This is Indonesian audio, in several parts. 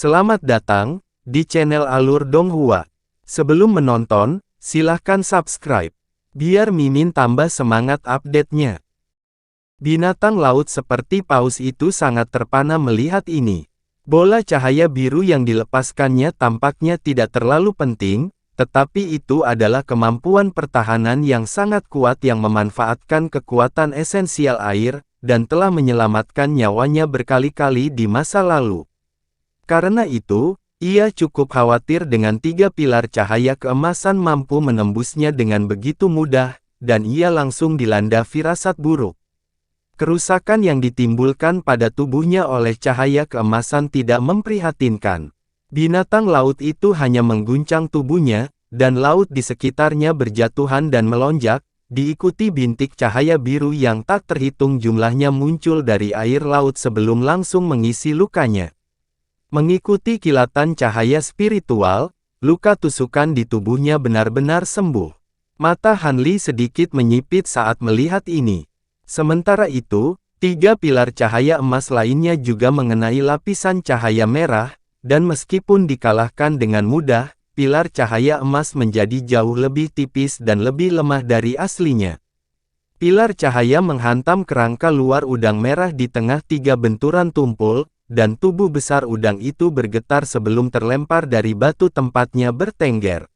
Selamat datang di channel Alur Donghua. Sebelum menonton, silahkan subscribe, biar Mimin tambah semangat update-nya. Binatang laut seperti paus itu sangat terpana melihat ini. Bola cahaya biru yang dilepaskannya tampaknya tidak terlalu penting, tetapi itu adalah kemampuan pertahanan yang sangat kuat yang memanfaatkan kekuatan esensial air, dan telah menyelamatkan nyawanya berkali-kali di masa lalu. Karena itu, ia cukup khawatir dengan 3 pilar cahaya keemasan mampu menembusnya dengan begitu mudah, dan ia langsung dilanda firasat buruk. Kerusakan yang ditimbulkan pada tubuhnya oleh cahaya keemasan tidak memprihatinkan. Binatang laut itu hanya mengguncang tubuhnya, dan laut di sekitarnya berjatuhan dan melonjak, diikuti bintik cahaya biru yang tak terhitung jumlahnya muncul dari air laut sebelum langsung mengisi lukanya. Mengikuti kilatan cahaya spiritual, luka tusukan di tubuhnya benar-benar sembuh. Mata Han Li sedikit menyipit saat melihat ini. Sementara itu, 3 pilar cahaya emas lainnya juga mengenai lapisan cahaya merah, dan meskipun dikalahkan dengan mudah, pilar cahaya emas menjadi jauh lebih tipis dan lebih lemah dari aslinya. Pilar cahaya menghantam kerangka luar udang merah di tengah 3 benturan tumpul, dan tubuh besar udang itu bergetar sebelum terlempar dari batu tempatnya bertengger.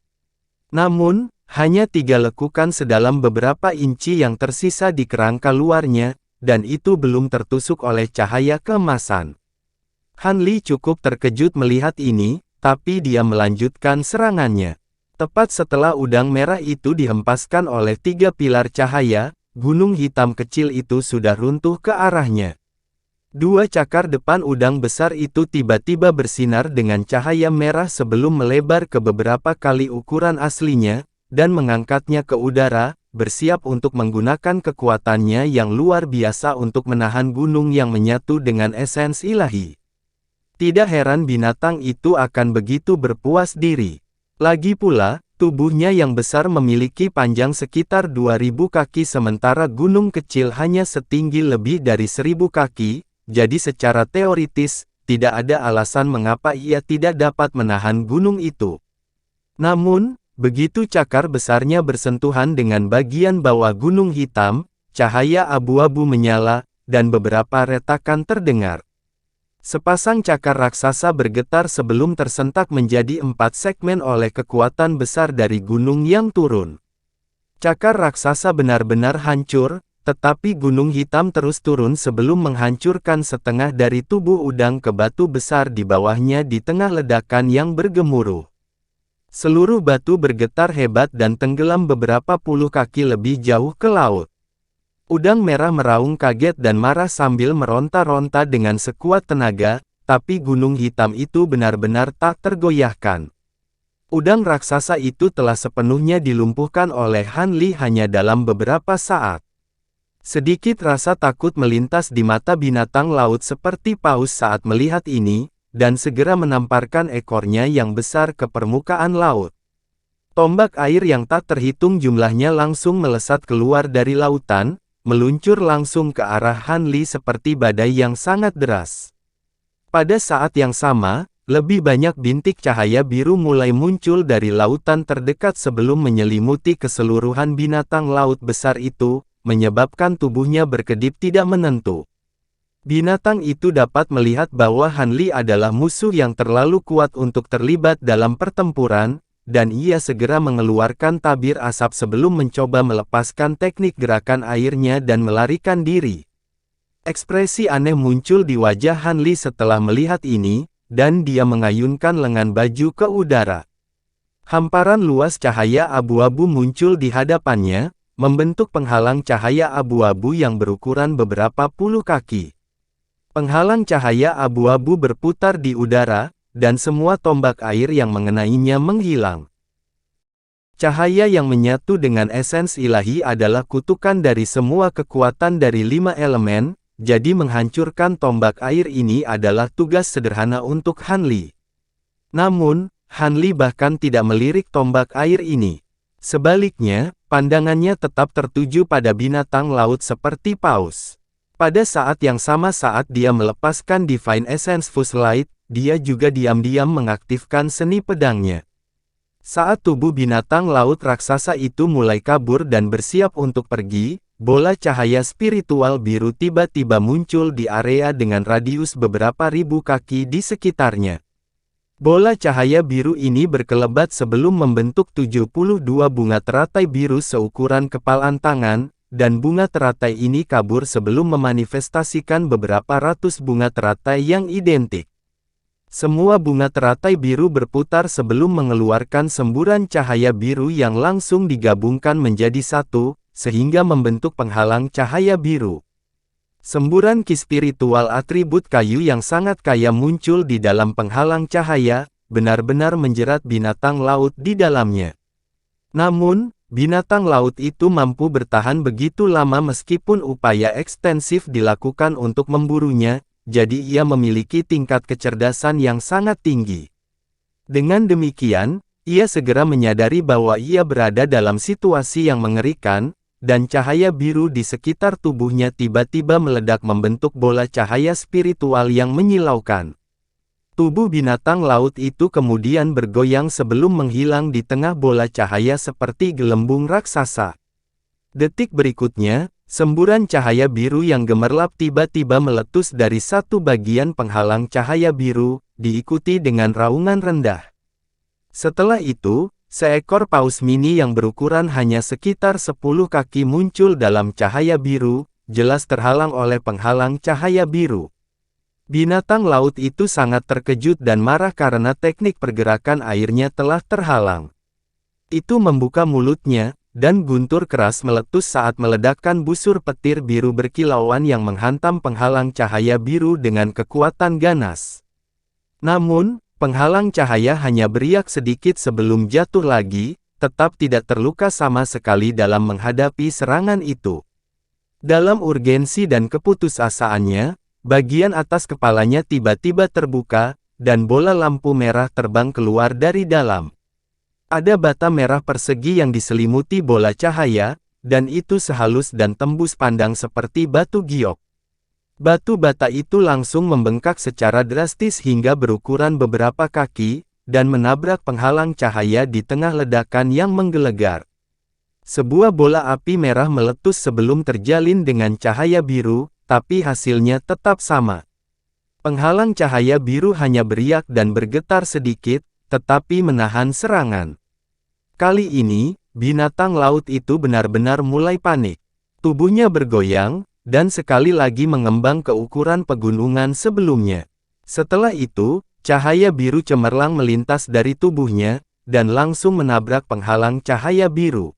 Namun, hanya 3 lekukan sedalam beberapa inci yang tersisa di kerangka luarnya, dan itu belum tertusuk oleh cahaya keemasan. Han Li cukup terkejut melihat ini, tapi dia melanjutkan serangannya. Tepat setelah udang merah itu dihempaskan oleh 3 pilar cahaya, gunung hitam kecil itu sudah runtuh ke arahnya. 2 cakar depan udang besar itu tiba-tiba bersinar dengan cahaya merah sebelum melebar ke beberapa kali ukuran aslinya, dan mengangkatnya ke udara, bersiap untuk menggunakan kekuatannya yang luar biasa untuk menahan gunung yang menyatu dengan esens ilahi. Tidak heran binatang itu akan begitu berpuas diri. Lagi pula, tubuhnya yang besar memiliki panjang sekitar 2000 kaki sementara gunung kecil hanya setinggi lebih dari 1000 kaki, jadi secara teoritis, tidak ada alasan mengapa ia tidak dapat menahan gunung itu. Namun, begitu cakar besarnya bersentuhan dengan bagian bawah gunung hitam, cahaya abu-abu menyala, dan beberapa retakan terdengar. Sepasang cakar raksasa bergetar sebelum tersentak menjadi 4 segmen oleh kekuatan besar dari gunung yang turun. Cakar raksasa benar-benar hancur, tetapi gunung hitam terus turun sebelum menghancurkan setengah dari tubuh udang ke batu besar di bawahnya di tengah ledakan yang bergemuruh. Seluruh batu bergetar hebat dan tenggelam beberapa puluh kaki lebih jauh ke laut. Udang merah meraung kaget dan marah sambil meronta-ronta dengan sekuat tenaga, tapi gunung hitam itu benar-benar tak tergoyahkan. Udang raksasa itu telah sepenuhnya dilumpuhkan oleh Han Li hanya dalam beberapa saat. Sedikit rasa takut melintas di mata binatang laut seperti paus saat melihat ini, dan segera menamparkan ekornya yang besar ke permukaan laut. Tombak air yang tak terhitung jumlahnya langsung melesat keluar dari lautan, meluncur langsung ke arah Han Li seperti badai yang sangat deras. Pada saat yang sama, lebih banyak bintik cahaya biru mulai muncul dari lautan terdekat sebelum menyelimuti keseluruhan binatang laut besar itu, menyebabkan tubuhnya berkedip tidak menentu. Binatang itu dapat melihat bahwa Han Li adalah musuh yang terlalu kuat untuk terlibat dalam pertempuran, dan ia segera mengeluarkan tabir asap sebelum mencoba melepaskan teknik gerakan airnya dan melarikan diri. Ekspresi aneh muncul di wajah Han Li setelah melihat ini, dan dia mengayunkan lengan baju ke udara. Hamparan luas cahaya abu-abu muncul di hadapannya, membentuk penghalang cahaya abu-abu yang berukuran beberapa puluh kaki. Penghalang cahaya abu-abu berputar di udara, dan semua tombak air yang mengenainya menghilang. Cahaya yang menyatu dengan esens ilahi adalah kutukan dari semua kekuatan dari 5 elemen, jadi menghancurkan tombak air ini adalah tugas sederhana untuk Han Li. Namun, Han Li bahkan tidak melirik tombak air ini. Sebaliknya, pandangannya tetap tertuju pada binatang laut seperti paus. Pada saat yang sama saat dia melepaskan Divine Essence Fuse Light, dia juga diam-diam mengaktifkan seni pedangnya. Saat tubuh binatang laut raksasa itu mulai kabur dan bersiap untuk pergi, bola cahaya spiritual biru tiba-tiba muncul di area dengan radius beberapa ribu kaki di sekitarnya. Bola cahaya biru ini berkelebat sebelum membentuk 72 bunga teratai biru seukuran kepalan tangan, dan bunga teratai ini kabur sebelum memanifestasikan beberapa ratus bunga teratai yang identik. Semua bunga teratai biru berputar sebelum mengeluarkan semburan cahaya biru yang langsung digabungkan menjadi satu, sehingga membentuk penghalang cahaya biru. Semburan ki spiritual atribut kayu yang sangat kaya muncul di dalam penghalang cahaya, benar-benar menjerat binatang laut di dalamnya. Namun, binatang laut itu mampu bertahan begitu lama meskipun upaya ekstensif dilakukan untuk memburunya, jadi ia memiliki tingkat kecerdasan yang sangat tinggi. Dengan demikian, ia segera menyadari bahwa ia berada dalam situasi yang mengerikan, dan cahaya biru di sekitar tubuhnya tiba-tiba meledak membentuk bola cahaya spiritual yang menyilaukan. Tubuh binatang laut itu kemudian bergoyang sebelum menghilang di tengah bola cahaya seperti gelembung raksasa. Detik berikutnya, semburan cahaya biru yang gemerlap tiba-tiba meletus dari satu bagian penghalang cahaya biru, diikuti dengan raungan rendah. Setelah itu, seekor paus mini yang berukuran hanya sekitar 10 kaki muncul dalam cahaya biru, jelas terhalang oleh penghalang cahaya biru. Binatang laut itu sangat terkejut dan marah karena teknik pergerakan airnya telah terhalang. Itu membuka mulutnya, dan guntur keras meletus saat meledakkan busur petir biru berkilauan yang menghantam penghalang cahaya biru dengan kekuatan ganas. Namun, penghalang cahaya hanya beriak sedikit sebelum jatuh lagi, tetap tidak terluka sama sekali dalam menghadapi serangan itu. Dalam urgensi dan keputusasaannya, bagian atas kepalanya tiba-tiba terbuka, dan bola lampu merah terbang keluar dari dalam. Ada bata merah persegi yang diselimuti bola cahaya, dan itu sehalus dan tembus pandang seperti batu giok. Batu bata itu langsung membengkak secara drastis hingga berukuran beberapa kaki, dan menabrak penghalang cahaya di tengah ledakan yang menggelegar. Sebuah bola api merah meletus sebelum terjalin dengan cahaya biru, tapi hasilnya tetap sama. Penghalang cahaya biru hanya beriak dan bergetar sedikit, tetapi menahan serangan. Kali ini, binatang laut itu benar-benar mulai panik. Tubuhnya bergoyang, dan sekali lagi mengembang ke ukuran pegunungan sebelumnya. Setelah itu, cahaya biru cemerlang melintas dari tubuhnya, dan langsung menabrak penghalang cahaya biru.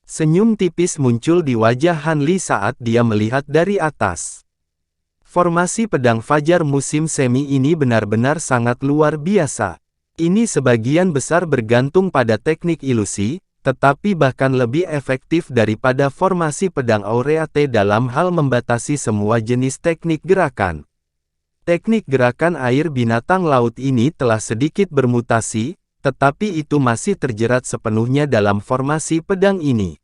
Senyum tipis muncul di wajah Han Li saat dia melihat dari atas. Formasi pedang fajar musim semi ini benar-benar sangat luar biasa. Ini sebagian besar bergantung pada teknik ilusi, tetapi bahkan lebih efektif daripada formasi pedang aureate dalam hal membatasi semua jenis teknik gerakan. Teknik gerakan air binatang laut ini telah sedikit bermutasi, tetapi itu masih terjerat sepenuhnya dalam formasi pedang ini.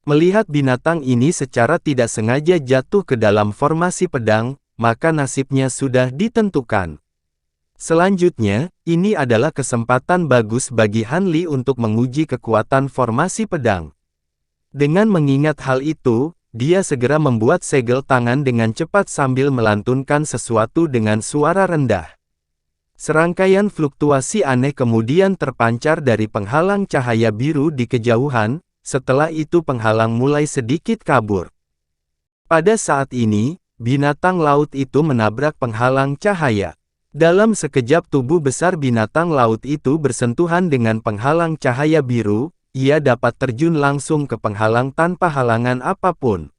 Melihat binatang ini secara tidak sengaja jatuh ke dalam formasi pedang, maka nasibnya sudah ditentukan. Selanjutnya, ini adalah kesempatan bagus bagi Han Li untuk menguji kekuatan formasi pedang. Dengan mengingat hal itu, dia segera membuat segel tangan dengan cepat sambil melantunkan sesuatu dengan suara rendah. Serangkaian fluktuasi aneh kemudian terpancar dari penghalang cahaya biru di kejauhan, setelah itu penghalang mulai sedikit kabur. Pada saat ini, binatang laut itu menabrak penghalang cahaya. Dalam sekejap tubuh besar binatang laut itu bersentuhan dengan penghalang cahaya biru, ia dapat terjun langsung ke penghalang tanpa halangan apapun.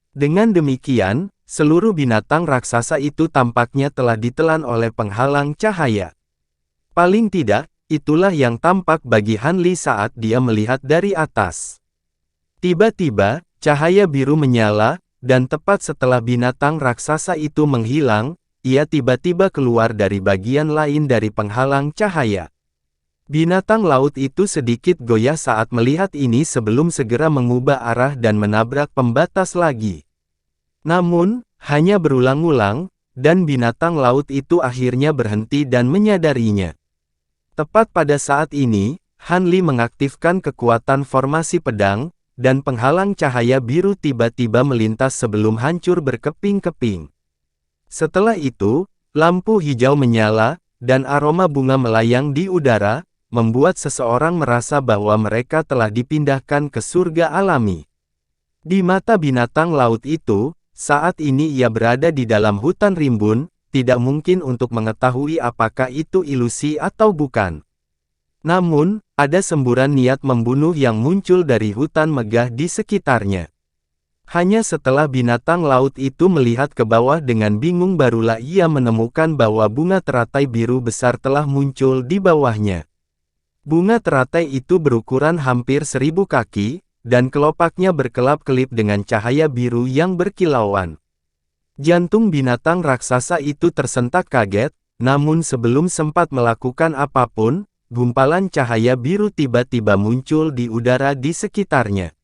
Dengan demikian, seluruh binatang raksasa itu tampaknya telah ditelan oleh penghalang cahaya. Paling tidak, itulah yang tampak bagi Han Li saat dia melihat dari atas. Tiba-tiba, cahaya biru menyala, dan tepat setelah binatang raksasa itu menghilang, ia tiba-tiba keluar dari bagian lain dari penghalang cahaya. Binatang laut itu sedikit goyah saat melihat ini sebelum segera mengubah arah dan menabrak pembatas lagi. Namun, hanya berulang-ulang, dan binatang laut itu akhirnya berhenti dan menyadarinya. Tepat pada saat ini, Han Li mengaktifkan kekuatan formasi pedang, dan penghalang cahaya biru tiba-tiba melintas sebelum hancur berkeping-keping. Setelah itu, lampu hijau menyala, dan aroma bunga melayang di udara, membuat seseorang merasa bahwa mereka telah dipindahkan ke surga alami. Di mata binatang laut itu, saat ini ia berada di dalam hutan rimbun, tidak mungkin untuk mengetahui apakah itu ilusi atau bukan. Namun, ada semburan niat membunuh yang muncul dari hutan megah di sekitarnya. Hanya setelah binatang laut itu melihat ke bawah dengan bingung barulah ia menemukan bahwa bunga teratai biru besar telah muncul di bawahnya. Bunga teratai itu berukuran hampir 1000 kaki, dan kelopaknya berkelap-kelip dengan cahaya biru yang berkilauan. Jantung binatang raksasa itu tersentak kaget, namun sebelum sempat melakukan apapun, gumpalan cahaya biru tiba-tiba muncul di udara di sekitarnya.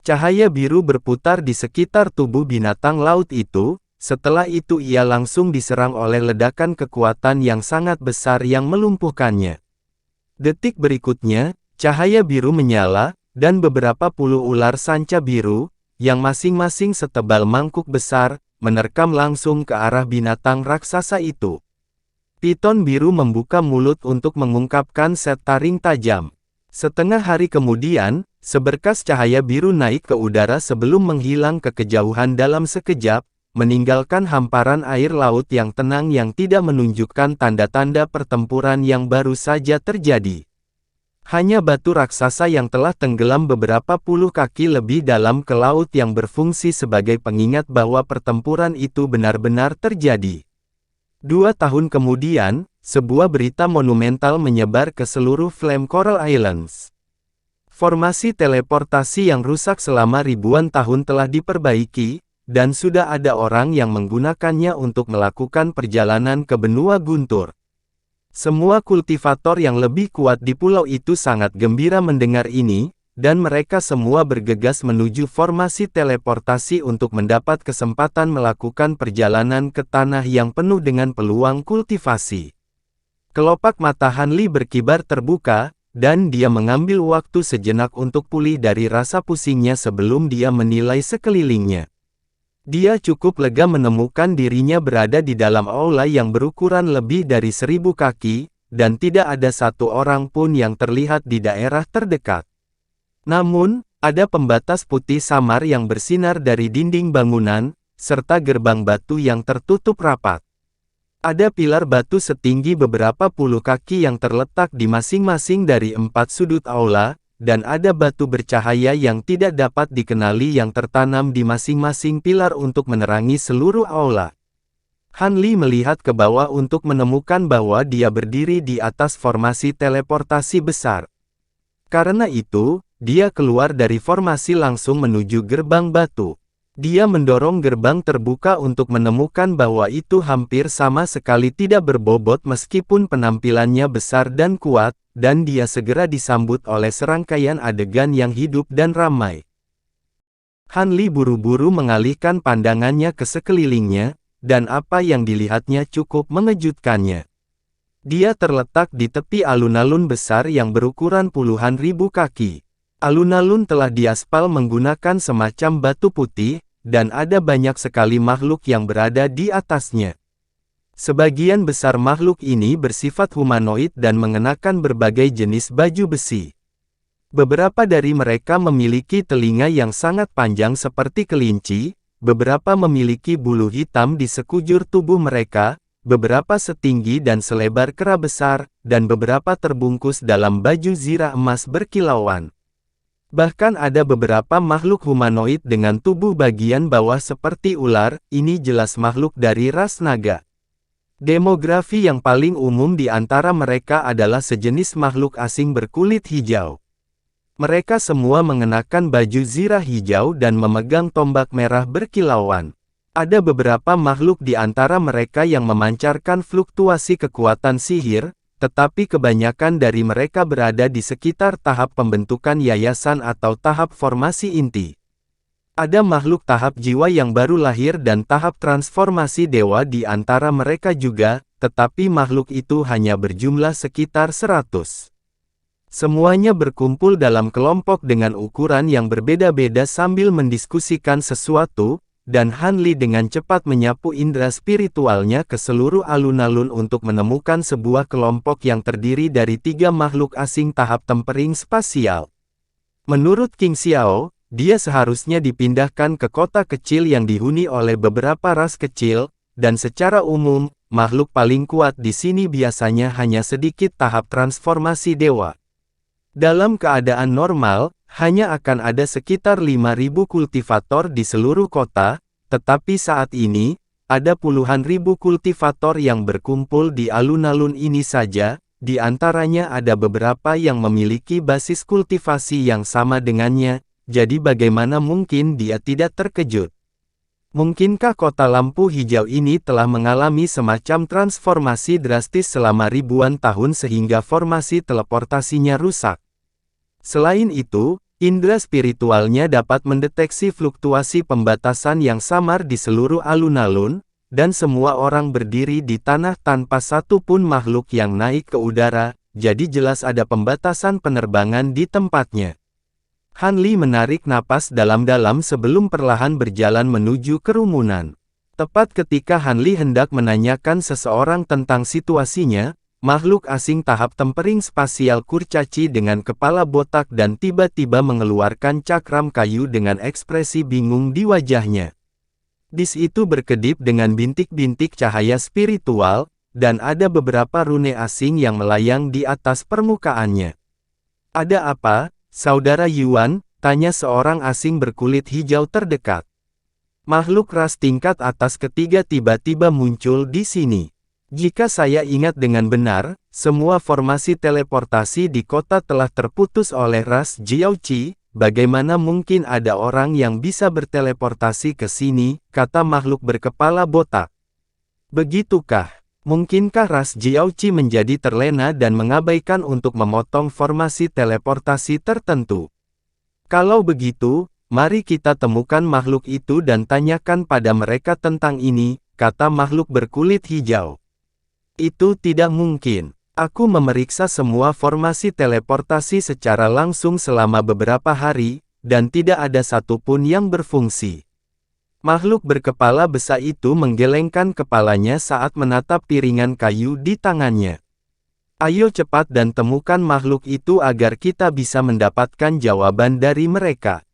Cahaya biru berputar di sekitar tubuh binatang laut itu, setelah itu ia langsung diserang oleh ledakan kekuatan yang sangat besar yang melumpuhkannya. Detik berikutnya, cahaya biru menyala, dan beberapa puluh ular sanca biru, yang masing-masing setebal mangkuk besar, menerkam langsung ke arah binatang raksasa itu. Piton biru membuka mulut untuk mengungkapkan set taring tajam. Setengah hari kemudian, seberkas cahaya biru naik ke udara sebelum menghilang ke kejauhan dalam sekejap, meninggalkan hamparan air laut yang tenang yang tidak menunjukkan tanda-tanda pertempuran yang baru saja terjadi. Hanya batu raksasa yang telah tenggelam beberapa puluh kaki lebih dalam ke laut yang berfungsi sebagai pengingat bahwa pertempuran itu benar-benar terjadi. 2 tahun kemudian, sebuah berita monumental menyebar ke seluruh Flame Coral Islands. Formasi teleportasi yang rusak selama ribuan tahun telah diperbaiki, dan sudah ada orang yang menggunakannya untuk melakukan perjalanan ke benua Guntur. Semua kultivator yang lebih kuat di pulau itu sangat gembira mendengar ini, dan mereka semua bergegas menuju formasi teleportasi untuk mendapat kesempatan melakukan perjalanan ke tanah yang penuh dengan peluang kultivasi. Kelopak mata Han Li berkibar terbuka, dan dia mengambil waktu sejenak untuk pulih dari rasa pusingnya sebelum dia menilai sekelilingnya. Dia cukup lega menemukan dirinya berada di dalam aula yang berukuran lebih dari 1000 kaki, dan tidak ada satu orang pun yang terlihat di daerah terdekat. Namun, ada pembatas putih samar yang bersinar dari dinding bangunan, serta gerbang batu yang tertutup rapat. Ada pilar batu setinggi beberapa puluh kaki yang terletak di masing-masing dari 4 sudut aula, dan ada batu bercahaya yang tidak dapat dikenali yang tertanam di masing-masing pilar untuk menerangi seluruh aula. Han Li melihat ke bawah untuk menemukan bahwa dia berdiri di atas formasi teleportasi besar. Karena itu, dia keluar dari formasi langsung menuju gerbang batu. Dia mendorong gerbang terbuka untuk menemukan bahwa itu hampir sama sekali tidak berbobot meskipun penampilannya besar dan kuat, dan dia segera disambut oleh serangkaian adegan yang hidup dan ramai. Han Li buru-buru mengalihkan pandangannya ke sekelilingnya, dan apa yang dilihatnya cukup mengejutkannya. Dia terletak di tepi alun-alun besar yang berukuran puluhan ribu kaki. Alun-alun telah diaspal menggunakan semacam batu putih, dan ada banyak sekali makhluk yang berada di atasnya. Sebagian besar makhluk ini bersifat humanoid dan mengenakan berbagai jenis baju besi. Beberapa dari mereka memiliki telinga yang sangat panjang seperti kelinci, beberapa memiliki bulu hitam di sekujur tubuh mereka, beberapa setinggi dan selebar kera besar, dan beberapa terbungkus dalam baju zirah emas berkilauan. Bahkan ada beberapa makhluk humanoid dengan tubuh bagian bawah seperti ular, ini jelas makhluk dari ras naga. Demografi yang paling umum di antara mereka adalah sejenis makhluk asing berkulit hijau. Mereka semua mengenakan baju zirah hijau dan memegang tombak merah berkilauan. Ada beberapa makhluk di antara mereka yang memancarkan fluktuasi kekuatan sihir, tetapi kebanyakan dari mereka berada di sekitar tahap pembentukan yayasan atau tahap formasi inti. Ada makhluk tahap jiwa yang baru lahir dan tahap transformasi dewa di antara mereka juga, tetapi makhluk itu hanya berjumlah sekitar 100. Semuanya berkumpul dalam kelompok dengan ukuran yang berbeda-beda sambil mendiskusikan sesuatu, dan Han Li dengan cepat menyapu indera spiritualnya ke seluruh alun-alun untuk menemukan sebuah kelompok yang terdiri dari 3 makhluk asing tahap tempering spasial. Menurut King Xiao, dia seharusnya dipindahkan ke kota kecil yang dihuni oleh beberapa ras kecil, dan secara umum, makhluk paling kuat di sini biasanya hanya sedikit tahap transformasi dewa. Dalam keadaan normal, hanya akan ada sekitar 5.000 kultivator di seluruh kota, tetapi saat ini, ada puluhan ribu kultivator yang berkumpul di alun-alun ini saja, di antaranya ada beberapa yang memiliki basis kultivasi yang sama dengannya. Jadi bagaimana mungkin dia tidak terkejut? Mungkinkah kota lampu hijau ini telah mengalami semacam transformasi drastis selama ribuan tahun sehingga formasi teleportasinya rusak? Selain itu, indera spiritualnya dapat mendeteksi fluktuasi pembatasan yang samar di seluruh alun-alun, dan semua orang berdiri di tanah tanpa satu pun makhluk yang naik ke udara, jadi jelas ada pembatasan penerbangan di tempatnya. Han Li menarik napas dalam-dalam sebelum perlahan berjalan menuju kerumunan. Tepat ketika Han Li hendak menanyakan seseorang tentang situasinya, makhluk asing tahap tempering spasial kurcaci dengan kepala botak dan tiba-tiba mengeluarkan cakram kayu dengan ekspresi bingung di wajahnya. Dis itu berkedip dengan bintik-bintik cahaya spiritual, dan ada beberapa rune asing yang melayang di atas permukaannya. "Ada apa, Saudara Yuan?" tanya seorang asing berkulit hijau terdekat. Makhluk ras tingkat atas ketiga tiba-tiba muncul di sini. Jika saya ingat dengan benar, semua formasi teleportasi di kota telah terputus oleh ras Jiaoqi. Bagaimana mungkin ada orang yang bisa berteleportasi ke sini, kata makhluk berkepala botak. Begitukah? Mungkinkah ras Jiaoqi menjadi terlena dan mengabaikan untuk memotong formasi teleportasi tertentu? Kalau begitu, mari kita temukan makhluk itu dan tanyakan pada mereka tentang ini, kata makhluk berkulit hijau. Itu tidak mungkin. Aku memeriksa semua formasi teleportasi secara langsung selama beberapa hari, dan tidak ada satupun yang berfungsi. Makhluk berkepala besar itu menggelengkan kepalanya saat menatap piringan kayu di tangannya. Ayo cepat dan temukan makhluk itu agar kita bisa mendapatkan jawaban dari mereka.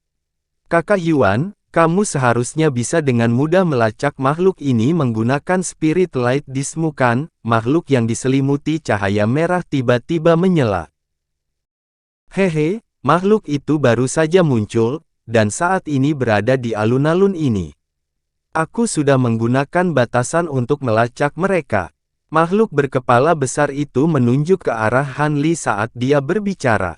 Kakak Yuan, kamu seharusnya bisa dengan mudah melacak makhluk ini menggunakan Spirit Light Disc, bukan? Makhluk yang diselimuti cahaya merah tiba-tiba menyela. Hehe, makhluk itu baru saja muncul, dan saat ini berada di alun-alun ini. Aku sudah menggunakan batasan untuk melacak mereka. Makhluk berkepala besar itu menunjuk ke arah Han Li saat dia berbicara.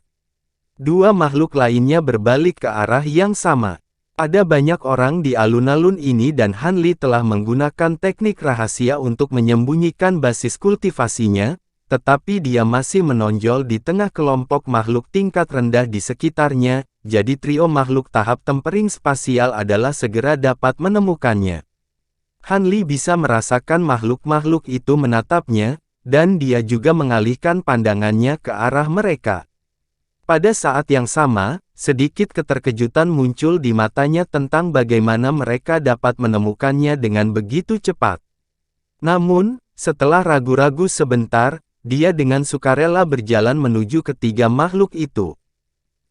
Dua makhluk lainnya berbalik ke arah yang sama. Ada banyak orang di alun-alun ini dan Han Li telah menggunakan teknik rahasia untuk menyembunyikan basis kultivasinya, tetapi dia masih menonjol di tengah kelompok makhluk tingkat rendah di sekitarnya, jadi trio makhluk tahap tempering spasial adalah segera dapat menemukannya. Han Li bisa merasakan makhluk-makhluk itu menatapnya, dan dia juga mengalihkan pandangannya ke arah mereka. Pada saat yang sama, sedikit keterkejutan muncul di matanya tentang bagaimana mereka dapat menemukannya dengan begitu cepat. Namun, setelah ragu-ragu sebentar, dia dengan sukarela berjalan menuju ketiga makhluk itu.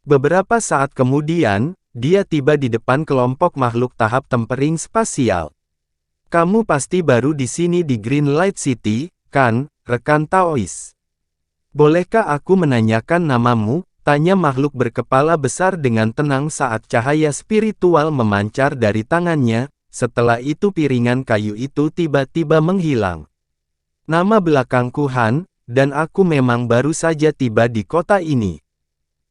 Beberapa saat kemudian, dia tiba di depan kelompok makhluk tahap tempering spasial. Kamu pasti baru di sini di Green Light City, kan, rekan Taois? Bolehkah aku menanyakan namamu? Tanya makhluk berkepala besar dengan tenang saat cahaya spiritual memancar dari tangannya. Setelah itu piringan kayu itu tiba-tiba menghilang. Nama belakangku Han, dan aku memang baru saja tiba di kota ini.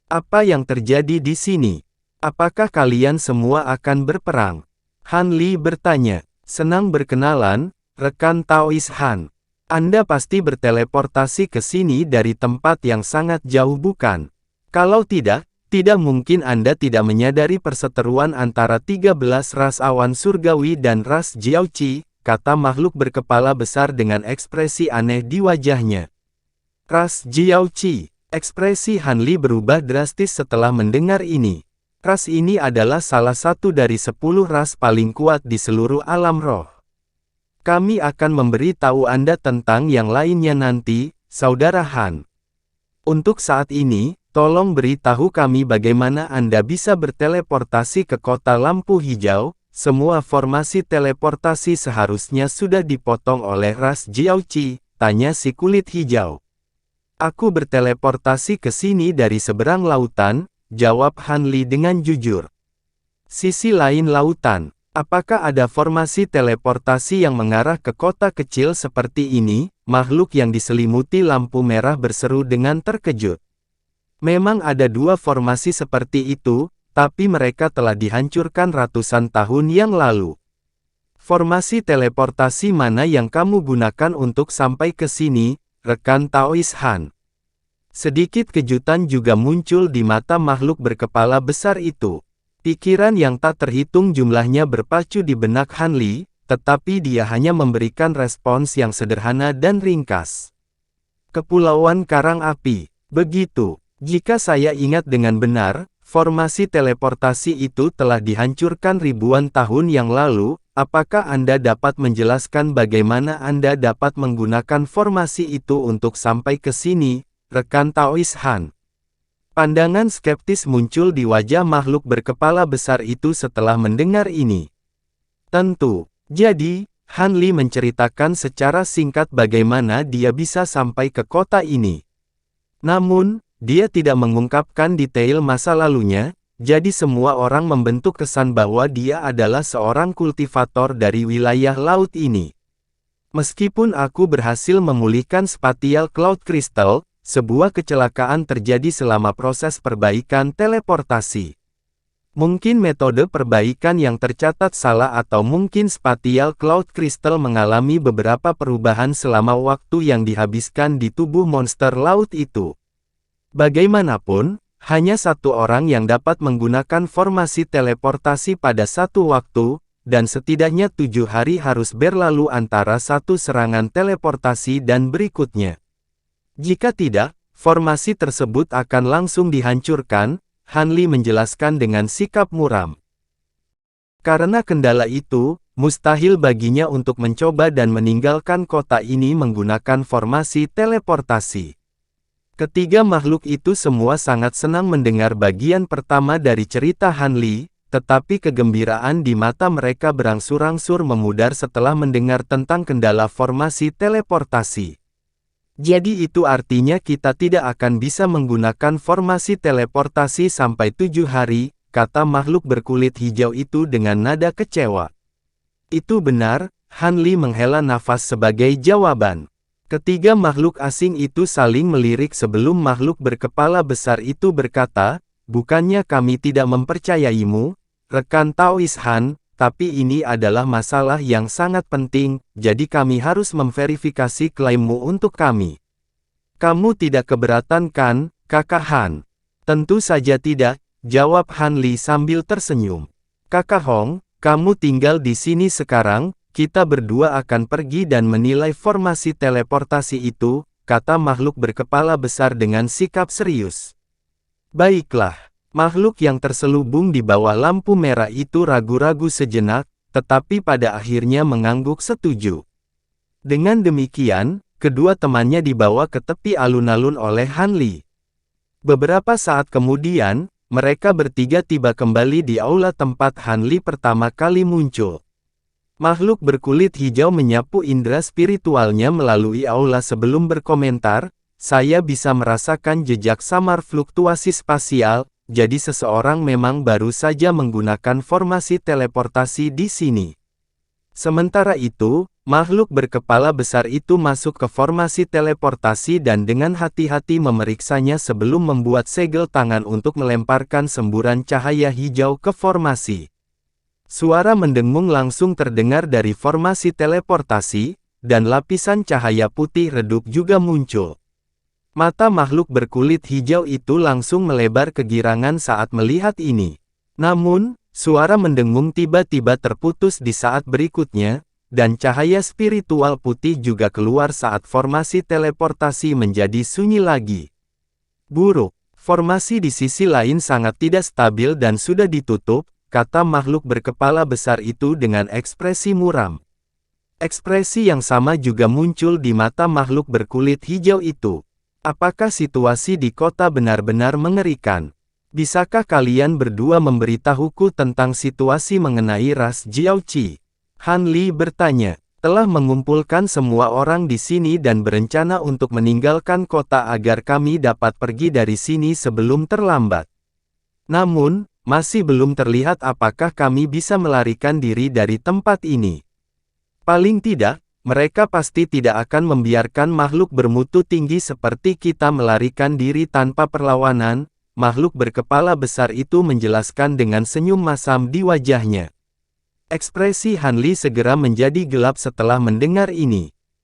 Apa yang terjadi di sini? Apakah kalian semua akan berperang? Han Li bertanya. Senang berkenalan, rekan Taois Han. Anda pasti berteleportasi ke sini dari tempat yang sangat jauh, bukan? Kalau tidak, Tidak mungkin Anda tidak menyadari perseteruan antara 13 ras awan surgawi dan ras Jiaoqi, kata makhluk berkepala besar dengan ekspresi aneh di wajahnya. Ras Jiaoqi. Ekspresi Han Li berubah drastis setelah mendengar ini. Ras ini adalah salah satu dari 10 ras paling kuat di seluruh alam roh. Kami akan memberi tahu Anda tentang yang lainnya nanti, Saudara Han. Untuk saat ini, tolong beritahu kami bagaimana Anda bisa berteleportasi ke kota lampu hijau. Semua formasi teleportasi seharusnya sudah dipotong oleh ras Jiaoqi, tanya si kulit hijau. Aku berteleportasi ke sini dari seberang lautan, jawab Han Li dengan jujur. Sisi lain lautan, apakah ada formasi teleportasi yang mengarah ke kota kecil seperti ini? Makhluk yang diselimuti lampu merah berseru dengan terkejut. Memang ada 2 formasi seperti itu, tapi mereka telah dihancurkan ratusan tahun yang lalu. Formasi teleportasi mana yang kamu gunakan untuk sampai ke sini, rekan Taois Han? Sedikit kejutan juga muncul di mata makhluk berkepala besar itu. Pikiran yang tak terhitung jumlahnya berpacu di benak Han Li, tetapi dia hanya memberikan respons yang sederhana dan ringkas. Kepulauan Karang Api. Begitu. Jika saya ingat dengan benar, formasi teleportasi itu telah dihancurkan ribuan tahun yang lalu. Apakah Anda dapat menjelaskan bagaimana Anda dapat menggunakan formasi itu untuk sampai ke sini, rekan Taois Han? Pandangan skeptis muncul di wajah makhluk berkepala besar itu setelah mendengar ini. Tentu. Jadi, Han Li menceritakan secara singkat bagaimana dia bisa sampai ke kota ini. Namun, dia tidak mengungkapkan detail masa lalunya, jadi semua orang membentuk kesan bahwa dia adalah seorang kultivator dari wilayah laut ini. Meskipun aku berhasil memulihkan Spatial Cloud Crystal, sebuah kecelakaan terjadi selama proses perbaikan teleportasi. Mungkin metode perbaikan yang tercatat salah atau mungkin Spatial Cloud Crystal mengalami beberapa perubahan selama waktu yang dihabiskan di tubuh monster laut itu. Bagaimanapun, hanya satu orang yang dapat menggunakan formasi teleportasi pada satu waktu, dan setidaknya 7 hari harus berlalu antara satu serangan teleportasi dan berikutnya. Jika tidak, formasi tersebut akan langsung dihancurkan, Han Li menjelaskan dengan sikap muram. Karena kendala itu, mustahil baginya untuk mencoba dan meninggalkan kota ini menggunakan formasi teleportasi. Ketiga makhluk itu semua sangat senang mendengar bagian pertama dari cerita Han Li, tetapi kegembiraan di mata mereka berangsur-angsur memudar setelah mendengar tentang kendala formasi teleportasi. Jadi itu artinya kita tidak akan bisa menggunakan formasi teleportasi sampai 7 hari, kata makhluk berkulit hijau itu dengan nada kecewa. Itu benar, Han Li menghela nafas sebagai jawaban. Ketiga makhluk asing itu saling melirik sebelum makhluk berkepala besar itu berkata, bukannya kami tidak mempercayaimu, rekan Taois Han, tapi ini adalah masalah yang sangat penting, jadi kami harus memverifikasi klaimmu untuk kami. Kamu tidak keberatan kan, Kakak Han? Tentu saja tidak, jawab Han Li sambil tersenyum. Kakak Hong, kamu tinggal di sini sekarang, kita berdua akan pergi dan menilai formasi teleportasi itu, kata makhluk berkepala besar dengan sikap serius. Baiklah. Makhluk yang terselubung di bawah lampu merah itu ragu-ragu sejenak, tetapi pada akhirnya mengangguk setuju. Dengan demikian, kedua temannya dibawa ke tepi alun-alun oleh Han Li. Beberapa saat kemudian, mereka bertiga tiba kembali di aula tempat Han Li pertama kali muncul. Makhluk berkulit hijau menyapu indera spiritualnya melalui aula sebelum berkomentar, saya bisa merasakan jejak samar fluktuasi spasial. Jadi seseorang memang baru saja menggunakan formasi teleportasi di sini. Sementara itu, makhluk berkepala besar itu masuk ke formasi teleportasi dan dengan hati-hati memeriksanya sebelum membuat segel tangan untuk melemparkan semburan cahaya hijau ke formasi. Suara mendengung langsung terdengar dari formasi teleportasi, dan lapisan cahaya putih redup juga muncul. Mata makhluk berkulit hijau itu langsung melebar kegirangan saat melihat ini. Namun, suara mendengung tiba-tiba terputus di saat berikutnya, dan cahaya spiritual putih juga keluar saat formasi teleportasi menjadi sunyi lagi. Buruk, formasi di sisi lain sangat tidak stabil dan sudah ditutup, kata makhluk berkepala besar itu dengan ekspresi muram. Ekspresi yang sama juga muncul di mata makhluk berkulit hijau itu. Apakah situasi di kota benar-benar mengerikan? Bisakah kalian berdua memberitahuku tentang situasi mengenai ras Jiaoqi? Han Li bertanya. Telah mengumpulkan semua orang di sini dan berencana untuk meninggalkan kota agar kami dapat pergi dari sini sebelum terlambat. Namun, masih belum terlihat apakah kami bisa melarikan diri dari tempat ini. Paling tidak, mereka pasti tidak akan membiarkan makhluk bermutu tinggi seperti kita melarikan diri tanpa perlawanan, makhluk berkepala besar itu menjelaskan dengan senyum masam di wajahnya. Ekspresi Han Li segera menjadi gelap setelah mendengar ini.